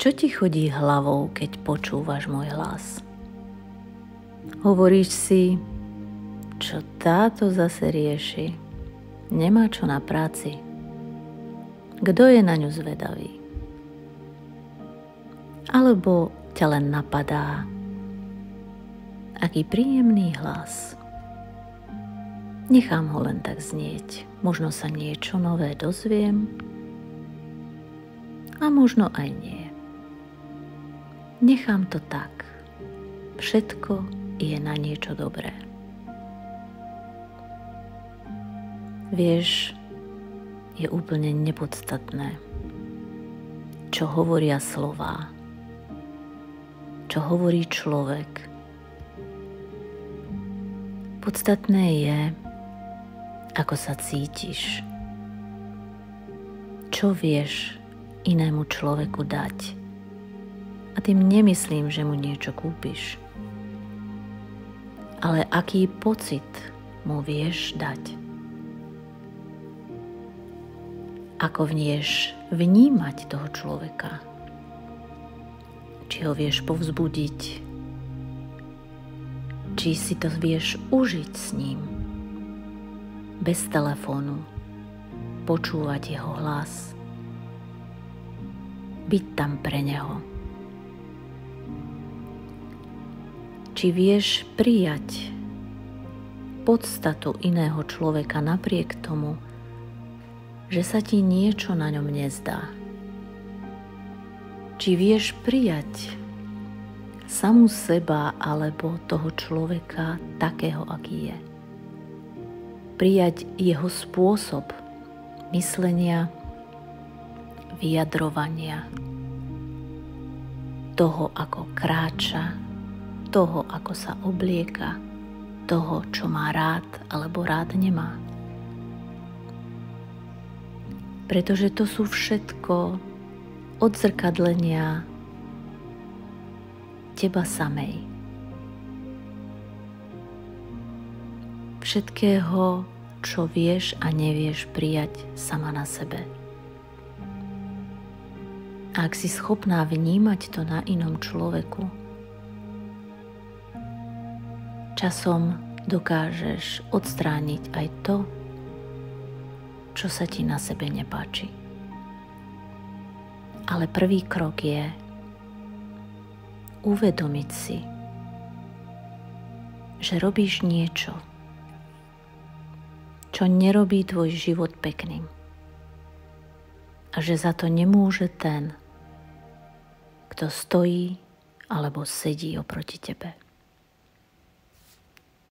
Čo ti chodí hlavou, keď počúvaš môj hlas? Hovoríš si, čo táto zase rieši? Nemá čo na práci. Kto je na ňu zvedavý? Alebo ťa len napadá? Aký príjemný hlas. Nechám ho len tak znieť. Možno sa niečo nové dozviem a možno aj nie. Nechám to tak. Všetko je na niečo dobré. Vieš, je úplne nepodstatné, čo hovoria slová, čo hovorí človek. Podstatné je, ako sa cítiš, čo vieš inému človeku dať. A tým nemyslím, že mu niečo kúpiš, ale aký pocit mu vieš dať. Ako vieš vnímať toho človeka. Či ho vieš povzbudiť, či si to vieš užiť s ním. Bez telefónu, počúvať jeho hlas, byť tam pre neho. Či vieš prijať podstatu iného človeka napriek tomu, že sa ti niečo na ňom nezdá. Či vieš prijať samú seba alebo toho človeka takého, aký je. Prijať jeho spôsob myslenia, vyjadrovania, toho, ako kráča, toho, ako sa oblieka, toho, čo má rád alebo rád nemá. Pretože to sú všetko odzrkadlenia teba samej. Všetkého, čo vieš a nevieš prijať sama na sebe. A ak si schopná vnímať to na inom človeku, časom dokážeš odstrániť aj to, čo sa ti na sebe nepáči. Ale prvý krok je uvedomiť si, že robíš niečo, čo nerobí tvoj život pekným. A že za to nemôže ten, kto stojí alebo sedí oproti tebe.